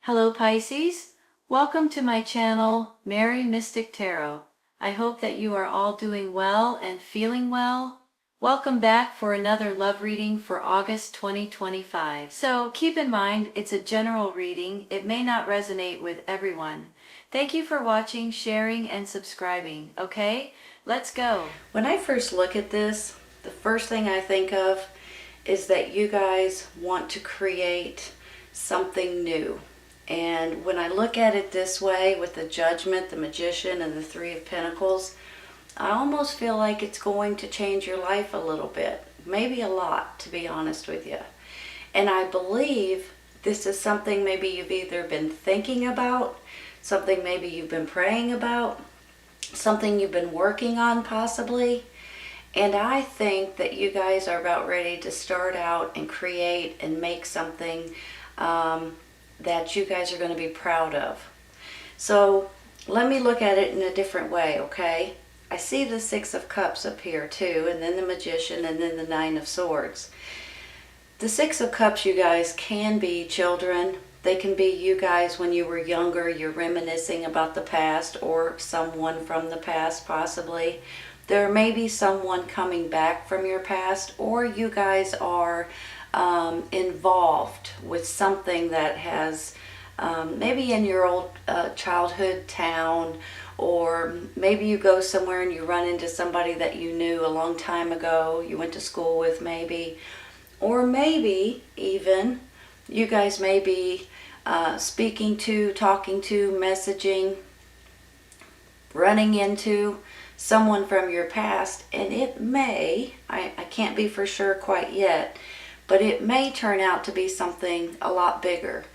Hello Pisces, welcome to my channel, Mary Mystic Tarot. I hope that you are all doing well and feeling well. Welcome back for another love reading for August 2025. So keep in mind, it's a general reading. It may not resonate with everyone. Thank you for watching, sharing, and subscribing. Okay, let's go. When I first look at this, the first thing I think of is that you guys want to create something new. And when I look at it this way with the Judgment, the Magician, and the Three of Pentacles, I almost feel like it's going to change your life a little bit. Maybe a lot, to be honest with you. And I believe this is something maybe you've either been thinking about, something maybe you've been praying about, something you've been working on possibly. And I think that you guys are about ready to start out and create and make something that you guys are going to be proud of. So let me look at it in a different way, okay? I see the Six of Cups up here too, and then the Magician, and then the Nine of Swords. The Six of Cups, you guys, can be children. They can be you guys when you were younger, you're reminiscing about the past, or someone from the past possibly. There may be someone coming back from your past, or you guys are involved with something that has maybe in your old childhood town, or maybe you go somewhere and you run into somebody that you knew a long time ago, you went to school with maybe, or maybe even you guys may be speaking to, talking to, messaging, running into someone from your past, and it may, I can't be for sure quite yet, but it may turn out to be something a lot bigger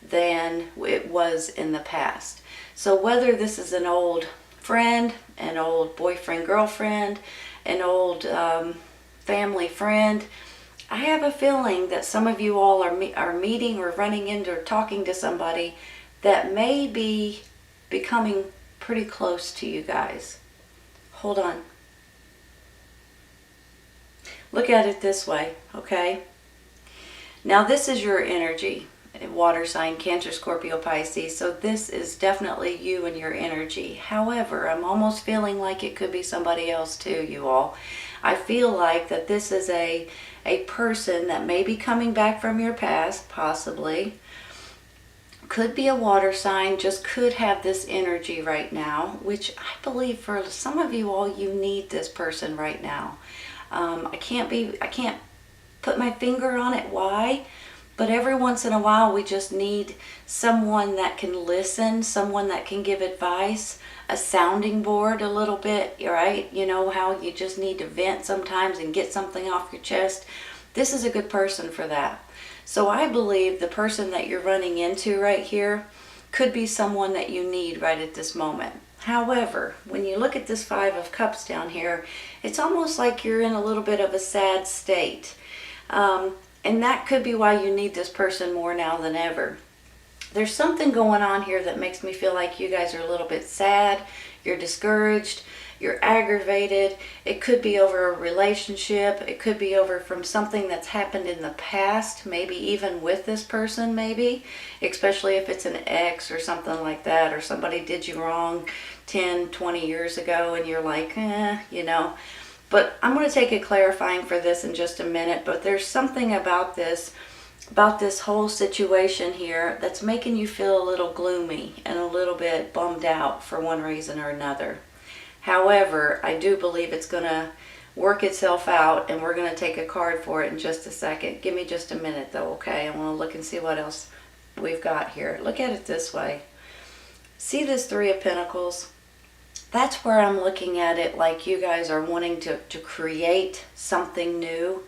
than it was in the past. So whether this is an old friend, an old boyfriend, girlfriend, an old family friend, I have a feeling that some of you all are meeting or running into or talking to somebody that may be becoming pretty close to you guys. Hold on. Look at it this way, okay? Now this is your energy, water sign, Cancer, Scorpio, Pisces, so this is definitely you and your energy. However, I'm almost feeling like it could be somebody else too, you all. I feel like that this is a person that may be coming back from your past, possibly. Could be a water sign, just could have this energy right now, which I believe for some of you all, you need this person right now. I can't put my finger on it why, but every once in a while we just need someone that can listen, someone that can give advice, a sounding board a little bit, right? You know how you just need to vent sometimes and get something off your chest. This is a good person for that. So I believe the person that you're running into right here could be someone that you need right at this moment. However, when you look at this Five of Cups down here, it's almost like you're in a little bit of a sad state. And that could be why you need this person more now than ever. There's something going on here that makes me feel like you guys are a little bit sad, you're discouraged, you're aggravated. It could be over a relationship, it could be over from something that's happened in the past, maybe even with this person maybe, especially if it's an ex or something like that, or somebody did you wrong 10, 20 years ago and you're like, you know. But I'm going to take a clarifying for this in just a minute, but there's something about this whole situation here that's making you feel a little gloomy and a little bit bummed out for one reason or another. However, I do believe it's going to work itself out, and we're going to take a card for it in just a second. Give me just a minute though, okay? I want to look and see what else we've got here. Look at it this way. See this Three of Pentacles? That's where I'm looking at it like you guys are wanting to create something new,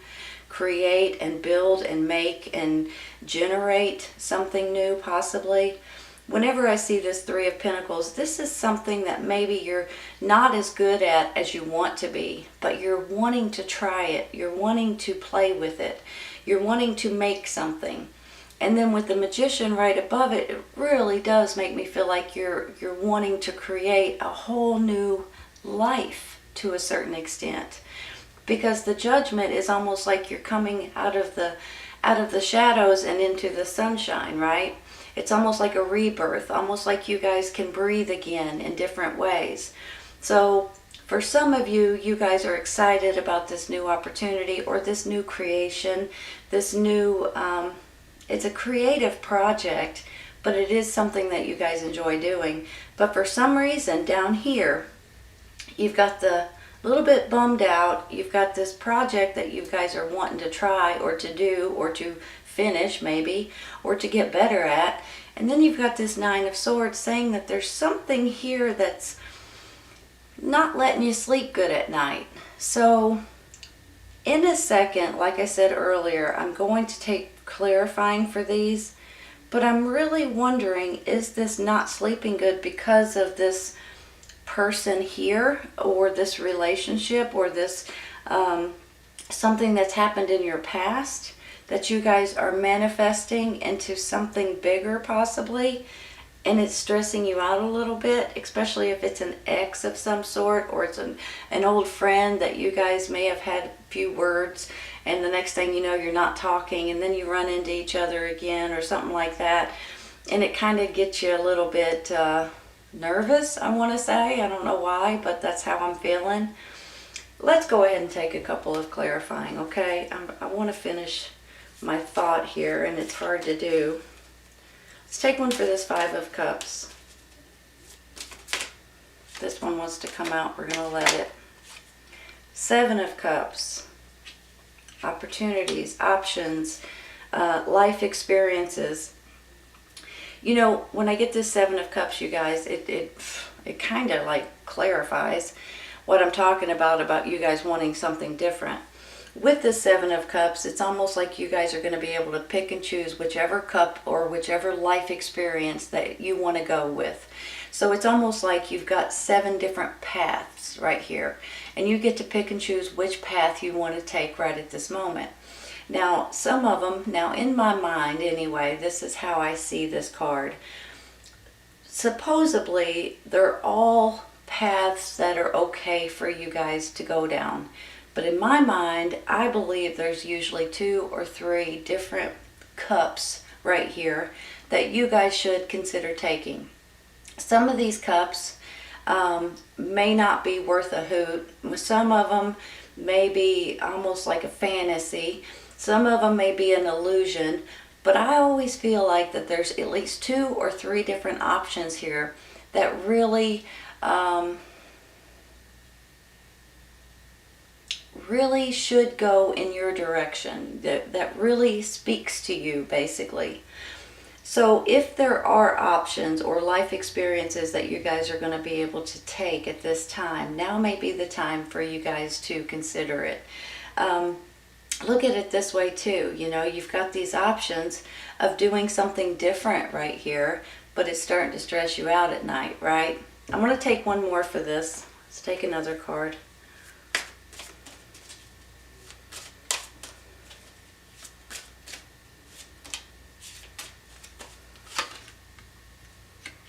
create and build and make and generate something new possibly. Whenever I see this Three of Pentacles, this is something that maybe you're not as good at as you want to be, but you're wanting to try it, you're wanting to play with it, you're wanting to make something. And then with the Magician right above it, it really does make me feel like you're wanting to create a whole new life to a certain extent. Because the Judgment is almost like you're coming out of the shadows and into the sunshine, right? It's almost like a rebirth, almost like you guys can breathe again in different ways. So for some of you, you guys are excited about this new opportunity or this new creation, this new, it's a creative project, but it is something that you guys enjoy doing. But for some reason down here, you've got the little bit bummed out. You've got this project that you guys are wanting to try or to do or to finish maybe, or to get better at. And then you've got this Nine of Swords saying that there's something here that's not letting you sleep good at night. So in a second, like I said earlier, I'm going to take clarifying for these, but I'm really wondering, is this not sleeping good because of this person here, or this relationship, or this something that's happened in your past that you guys are manifesting into something bigger possibly, and it's stressing you out a little bit, especially if it's an ex of some sort, or it's an old friend that you guys may have had a few words, and the next thing you know you're not talking, and then you run into each other again or something like that, and it kind of gets you a little bit nervous, I want to say. I don't know why, but that's how I'm feeling. Let's go ahead and take a couple of clarifying, okay? I want to finish my thought here, and it's hard to do. Let's take one for this Five of Cups. This one wants to come out. We're going to let it. Seven of Cups. Opportunities, options, life experiences. You know, when I get this Seven of Cups, you guys, it kind of like clarifies what I'm talking about you guys wanting something different. With the Seven of Cups, it's almost like you guys are going to be able to pick and choose whichever cup or whichever life experience that you want to go with. So it's almost like you've got 7 different paths right here, and you get to pick and choose which path you want to take right at this moment. Now, some of them, now in my mind anyway, this is how I see this card. Supposedly, they're all paths that are okay for you guys to go down. But in my mind, I believe there's usually 2 or 3 different cups right here that you guys should consider taking. Some of these cups may not be worth a hoot. Some of them may be almost like a fantasy. Some of them may be an illusion. But I always feel like that there's at least 2 or 3 different options here that really really should go in your direction, that really speaks to you basically. So if there are options or life experiences that you guys are going to be able to take at this time, now may be the time for you guys to consider it. Look at it this way too, you know, you've got these options of doing something different right here, but it's starting to stress you out at night, right? I'm going to take one more for this. Let's take another card.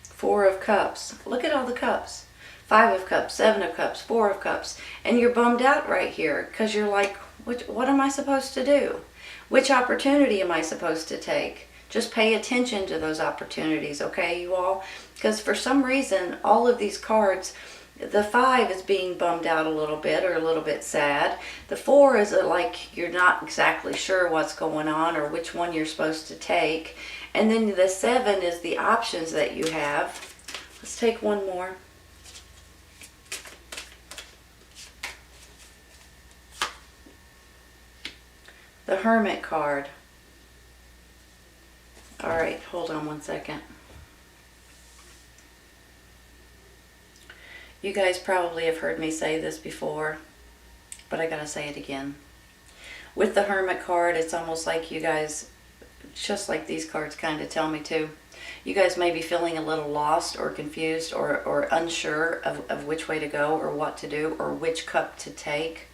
Four of Cups. Look at all the cups. 5 of Cups, 7 of Cups, 4 of Cups. And you're bummed out right here because you're like, what am I supposed to do? Which opportunity am I supposed to take? Just pay attention to those opportunities, okay, you all? Because for some reason, all of these cards, the 5 is being bummed out a little bit or a little bit sad. The 4 is like you're not exactly sure what's going on or which one you're supposed to take. And then the 7 is the options that you have. Let's take one more. The Hermit card. All right, hold on one second. You guys probably have heard me say this before, but I gotta say it again. With the Hermit card, it's almost like you guys, just like these cards kind of tell me to, you guys may be feeling a little lost or confused or unsure of which way to go or what to do or which cup to take.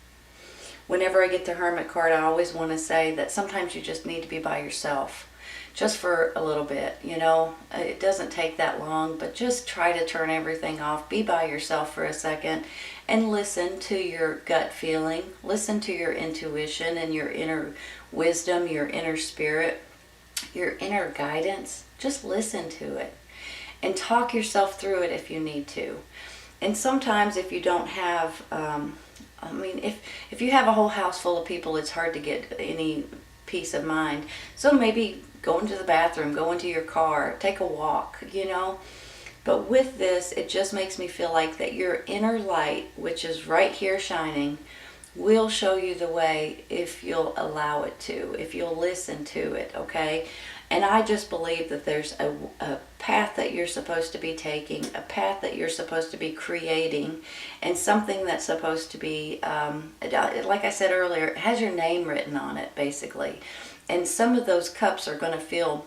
Whenever I get the Hermit card, I always want to say that sometimes you just need to be by yourself. Just for a little bit, you know. It doesn't take that long, but just try to turn everything off. Be by yourself for a second and listen to your gut feeling. Listen to your intuition and your inner wisdom, your inner spirit, your inner guidance. Just listen to it and talk yourself through it if you need to. And sometimes if you don't have, if you have a whole house full of people, it's hard to get any peace of mind. So maybe go into the bathroom, go into your car, take a walk, But with this, it just makes me feel like that your inner light, which is right here shining, will show you the way if you'll allow it to, if you'll listen to it, okay? And I just believe that there's a path that you're supposed to be taking, a path that you're supposed to be creating, and something that's supposed to be, like I said earlier, it has your name written on it, basically. And some of those cups are going to feel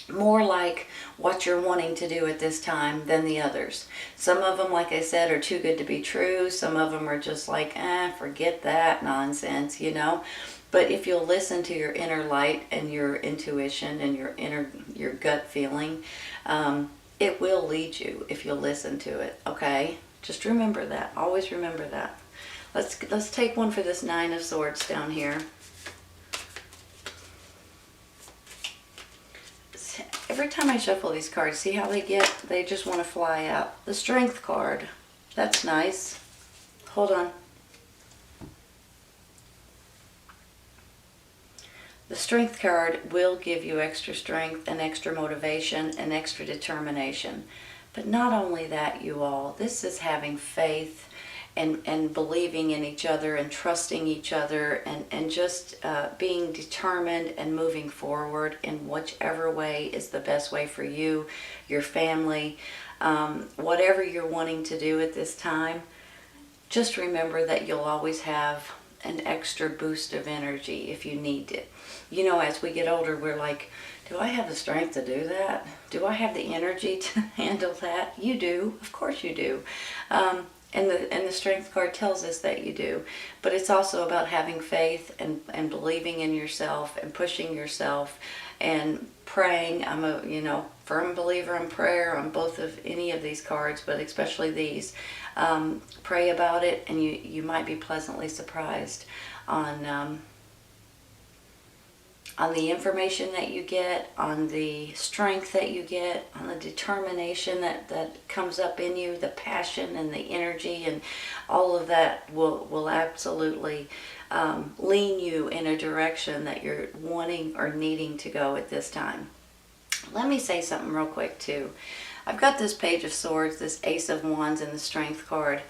more like what you're wanting to do at this time than the others. Some of them, like I said, are too good to be true. Some of them are just like, forget that nonsense, But if you'll listen to your inner light and your intuition and your gut feeling, it will lead you if you'll listen to it, okay? Just remember that. Always remember that. Let's take one for this Nine of Swords down here. Every time I shuffle these cards, see how they just want to fly out. The Strength card. That's nice. Hold on. The Strength card will give you extra strength and extra motivation and extra determination. But not only that, you all, this is having faith and believing in each other and trusting each other and just being determined and moving forward in whichever way is the best way for you, your family, whatever you're wanting to do at this time. Just remember that you'll always have an extra boost of energy if you need it. As we get older, we're like, do I have the strength to do that? Do I have the energy to handle that? You do. Of course you do. And the Strength card tells us that you do. But it's also about having faith and believing in yourself and pushing yourself and praying. I'm a firm believer in prayer on both of any of these cards, but especially these. Pray about it, and you might be pleasantly surprised on the information that you get, on the strength that you get, on the determination that comes up in you, the passion and the energy, and all of that will absolutely lean you in a direction that you're wanting or needing to go at this time. Let me say something real quick too. I've got this Page of Swords, this Ace of Wands, and the Strength card.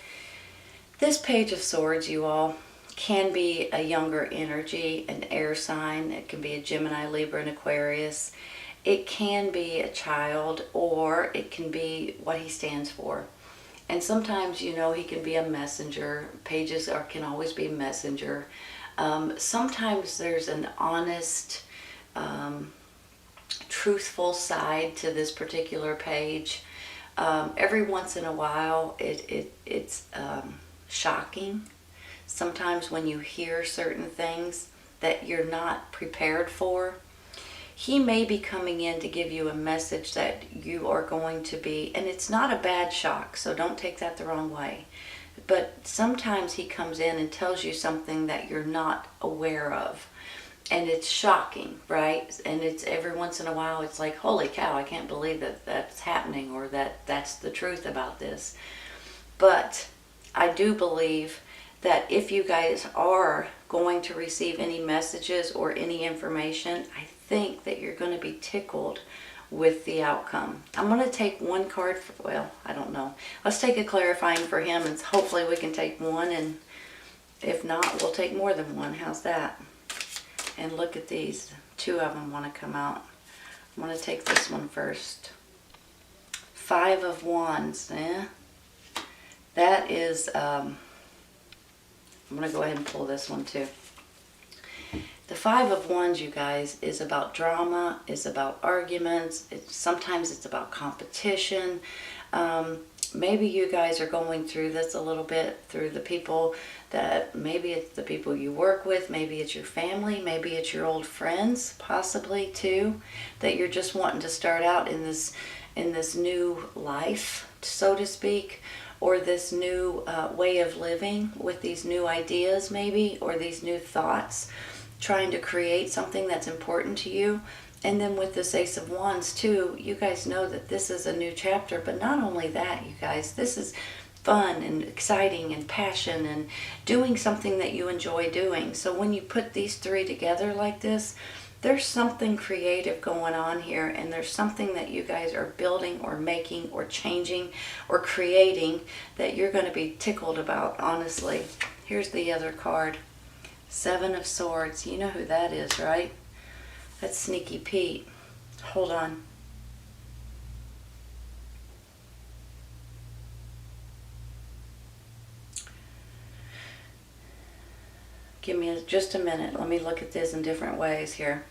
This Page of Swords, you all, can be a younger energy, an air sign. It can be a Gemini, Libra, and Aquarius. It can be a child, or it can be what he stands for. And sometimes, he can be a messenger. Pages can always be messenger. Sometimes there's an honest, truthful side to this particular page. Every once in a while, it's shocking. Sometimes when you hear certain things that you're not prepared for, he may be coming in to give you a message that you are going to be, and it's not a bad shock, so don't take that the wrong way. But sometimes he comes in and tells you something that you're not aware of. And it's shocking, right? And it's every once in a while, it's like, holy cow, I can't believe that that's happening, or that's the truth about this. But I do believe that if you guys are going to receive any messages or any information, I think that you're going to be tickled with the outcome. I'm going to take one card I don't know. Let's take a clarifying for him, and hopefully we can take one, and if not, we'll take more than one. How's that? And look at these. Two of them want to come out. I'm going to take this one first. Five of Wands. That is... I'm going to go ahead and pull this one too. The Five of Wands, you guys, is about drama, is about arguments. Sometimes it's about competition. Maybe you guys are going through this a little bit through the people that, maybe it's the people you work with, maybe it's your family, maybe it's your old friends, possibly too, that you're just wanting to start out in this new life, so to speak, or this new way of living with these new ideas maybe, or these new thoughts, trying to create something that's important to you. And then with this Ace of Wands too, you guys know that this is a new chapter. But not only that, you guys, this is fun and exciting and passion and doing something that you enjoy doing. So when you put these three together like this, there's something creative going on here, and there's something that you guys are building or making or changing or creating that you're going to be tickled about, honestly. Here's the other card. Seven of Swords. You know who that is, right? That's Sneaky Pete. Hold on. Give me just a minute. Let me look at this in different ways here.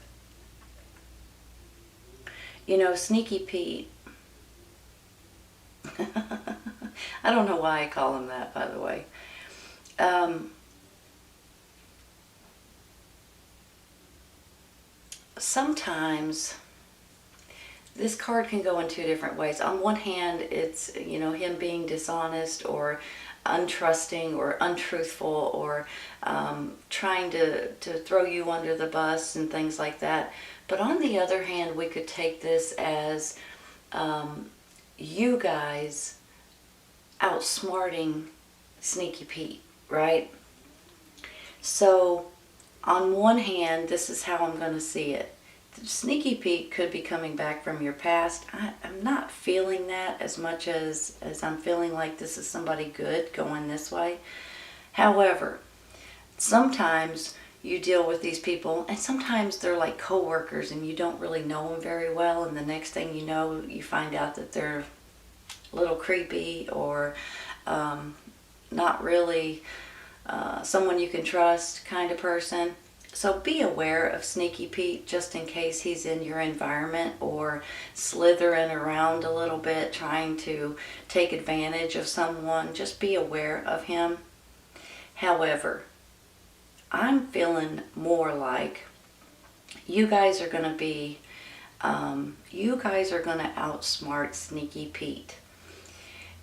You know, Sneaky Pete. I don't know why I call him that, by the way. Sometimes this card can go in two different ways. On one hand, it's, you know, him being dishonest or untrusting or untruthful or trying to throw you under the bus and things like that. But on the other hand, we could take this as you guys outsmarting Sneaky Pete, right? So on one hand, this is how I'm going to see it. Sneaky Pete could be coming back from your past. I'm not feeling that as much as I'm feeling like this is somebody good going this way. However, sometimes you deal with these people, and sometimes they're like co-workers and you don't really know them very well, and the next thing you know, you find out that they're a little creepy or not really someone you can trust kind of person. So be aware of Sneaky Pete just in case he's in your environment or slithering around a little bit trying to take advantage of someone. Just be aware of him. However, I'm feeling more like you guys are going to be, you guys are going to outsmart Sneaky Pete.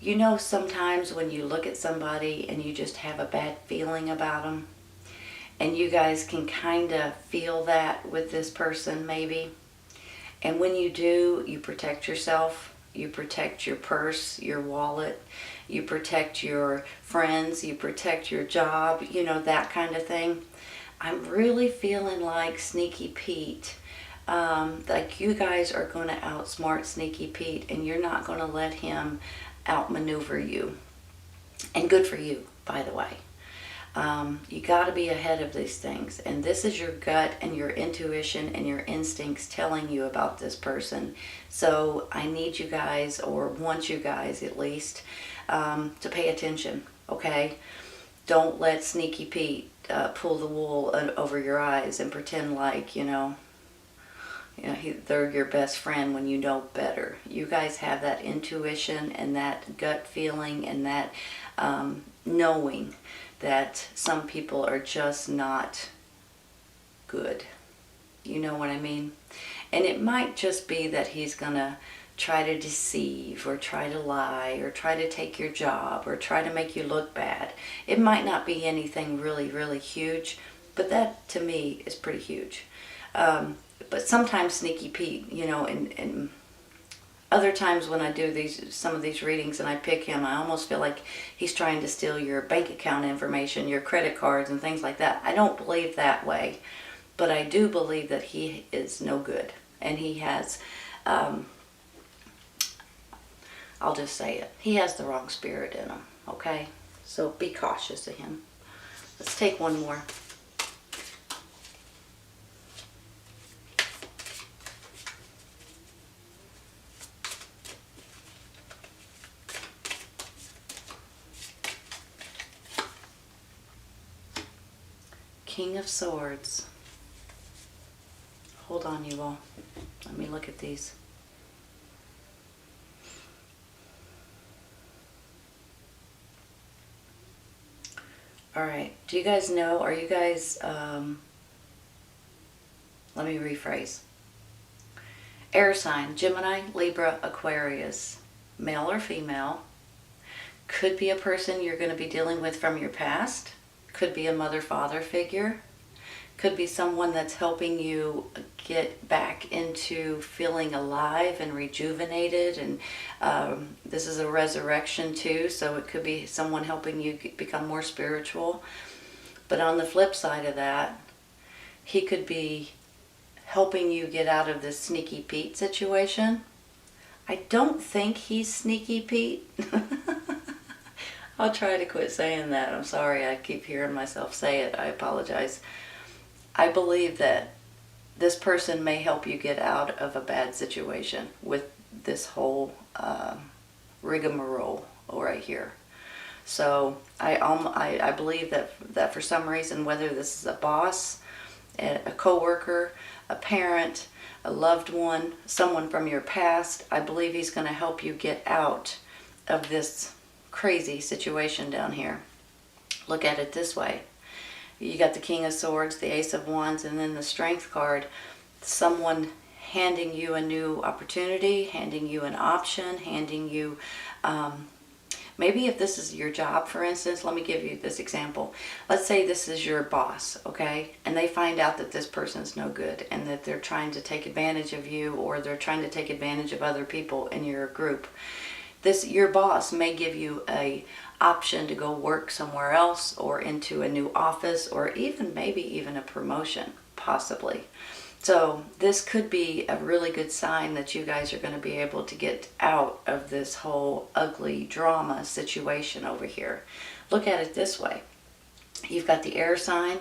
You know, sometimes when you look at somebody and you just have a bad feeling about them, and you guys can kind of feel that with this person maybe. And when you do, you protect yourself. You protect your purse, your wallet. You protect your friends. You protect your job. You know, that kind of thing. I'm really feeling like Sneaky Pete. Like you guys are going to outsmart Sneaky Pete, and you're not going to let him outmaneuver you. And good for you, by the way. You got to be ahead of these things, and this is your gut and your intuition and your instincts telling you about this person. So I need you guys, or want you guys at least, to pay attention, okay? Don't let Sneaky Pete pull the wool over your eyes and pretend like, they're your best friend when you know better. You guys have that intuition and that gut feeling and that knowing that some people are just not good. You know what I mean? And it might just be that he's gonna try to deceive or try to lie or try to take your job or try to make you look bad. It might not be anything really, really huge, but that to me is pretty huge. But sometimes Sneaky Pete, and other times when I do some of these readings and I pick him, I almost feel like he's trying to steal your bank account information, your credit cards and things like that. I don't believe that way, but I do believe that he is no good. And he has, I'll just say it, he has the wrong spirit in him, okay? So be cautious of him. Let's take one more. King of Swords. Hold on, you all. Let me look at these. All right. Do you guys know, are you guys, let me rephrase. Air sign, Gemini, Libra, Aquarius, male or female. Could be a person you're going to be dealing with from your past. Could be a mother-father figure. Could be someone that's helping you get back into feeling alive and rejuvenated. And this is a resurrection too, so it could be someone helping you become more spiritual. But on the flip side of that, he could be helping you get out of this Sneaky Pete situation. I don't think he's Sneaky Pete. I'll try to quit saying that. I'm sorry, I keep hearing myself say it. I apologize. I believe that this person may help you get out of a bad situation with this whole rigmarole right here. So I believe that for some reason, whether this is a boss, a coworker, a parent, a loved one, someone from your past, I believe he's going to help you get out of this crazy situation down here. Look at it this way. You got the King of Swords, the Ace of Wands, and then the Strength card. Someone handing you a new opportunity, handing you an option, handing you... maybe if this is your job, for instance, let me give you this example. Let's say this is your boss, okay? And they find out that this person's no good and that they're trying to take advantage of you, or they're trying to take advantage of other people in your group. Your boss may give you a option to go work somewhere else, or into a new office, or even maybe even a promotion, possibly. So this could be a really good sign that you guys are going to be able to get out of this whole ugly drama situation over here. Look at it this way. You've got the air sign,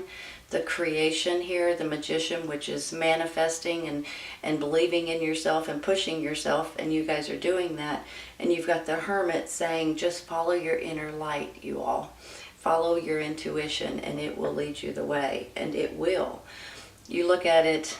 the creation here, the magician, which is manifesting and believing in yourself and pushing yourself, and you guys are doing that. And you've got the hermit saying, just follow your inner light, you all. Follow your intuition and it will lead you the way, and it will. You look at it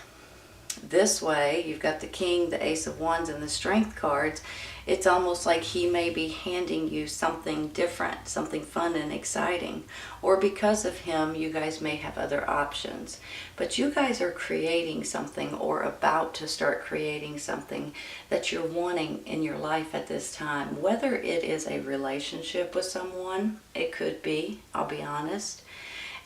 this way, you've got the King, the Ace of Wands, and the Strength cards. It's almost like he may be handing you something different, something fun and exciting. Or because of him, you guys may have other options. But you guys are creating something, or about to start creating something that you're wanting in your life at this time. Whether it is a relationship with someone, it could be, I'll be honest.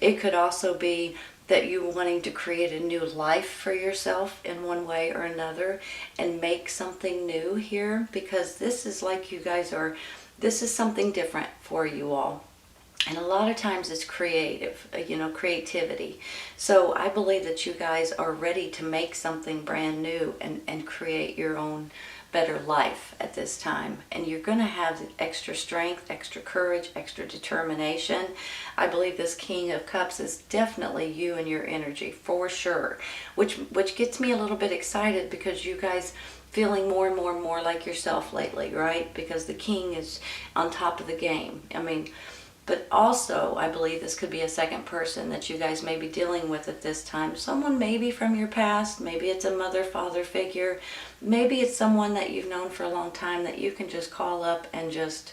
It could also be that you wanting to create a new life for yourself in one way or another and make something new here, because this is like you guys are, this is something different for you all. And a lot of times it's creative, creativity. So I believe that you guys are ready to make something brand new and create your own better life at this time. And you're going to have extra strength, extra courage, extra determination. I believe this King of Cups is definitely you and your energy, for sure. Which gets me a little bit excited, because you guys feeling more and more and more like yourself lately, right? Because the King is on top of the game. I mean, but also, I believe this could be a second person that you guys may be dealing with at this time. Someone maybe from your past. Maybe it's a mother, father figure. Maybe it's someone that you've known for a long time that you can just call up and just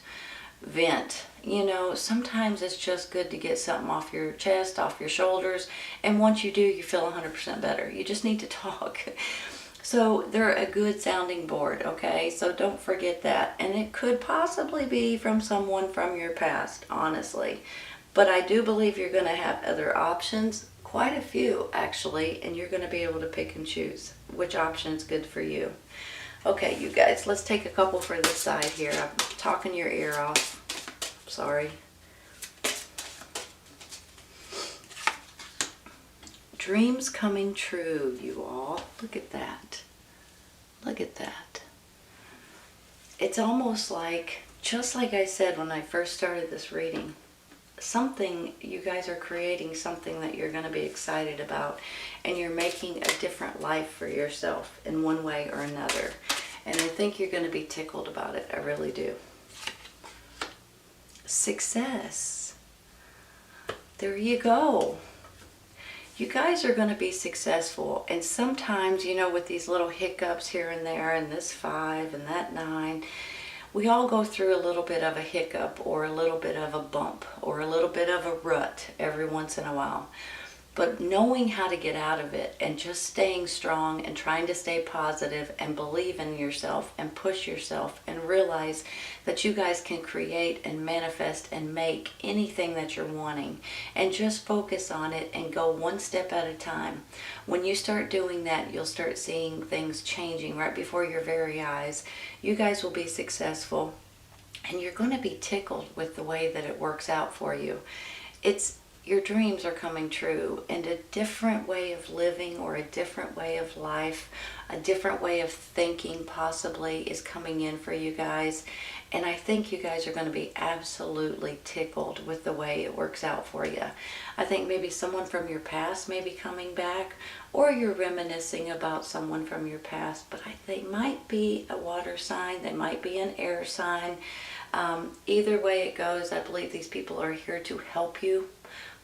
vent. Sometimes it's just good to get something off your chest, off your shoulders. And once you do, you feel 100% better. You just need to talk. So they're a good sounding board, okay? So don't forget that. And it could possibly be from someone from your past, honestly. But I do believe you're going to have other options, quite a few actually, and you're going to be able to pick and choose which option is good for you. Okay, you guys, let's take a couple for this side here. I'm talking your ear off. Sorry. Dreams coming true, you all. Look at that. Look at that. It's almost like, just like I said when I first started this reading, something, you guys are creating something that you're going to be excited about, and you're making a different life for yourself in one way or another. And I think you're going to be tickled about it. I really do. Success. There you go. You guys are going to be successful, and sometimes, with these little hiccups here and there, and this 5 and that 9, we all go through a little bit of a hiccup, or a little bit of a bump, or a little bit of a rut every once in a while. But knowing how to get out of it and just staying strong and trying to stay positive and believe in yourself and push yourself and realize that you guys can create and manifest and make anything that you're wanting, and just focus on it and go one step at a time. When you start doing that, you'll start seeing things changing right before your very eyes. You guys will be successful, and you're going to be tickled with the way that it works out for you. Your dreams are coming true, and a different way of living or a different way of life, a different way of thinking possibly is coming in for you guys. And I think you guys are going to be absolutely tickled with the way it works out for you. I think maybe someone from your past may be coming back, or you're reminiscing about someone from your past, but they might be a water sign, they might be an air sign. Either way it goes, I believe these people are here to help you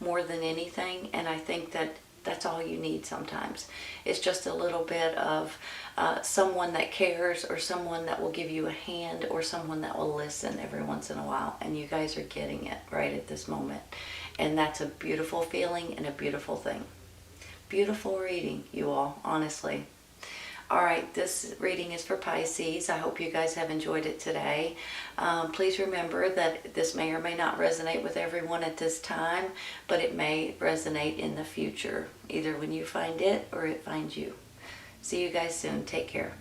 more than anything, and I think that that's all you need sometimes. It's just a little bit of someone that cares, or someone that will give you a hand, or someone that will listen every once in a while, and you guys are getting it right at this moment. And that's a beautiful feeling and a beautiful thing. Beautiful reading, you all, honestly. All right, this reading is for Pisces. I hope you guys have enjoyed it today. Please remember that this may or may not resonate with everyone at this time, but it may resonate in the future, either when you find it or it finds you. See you guys soon. Take care.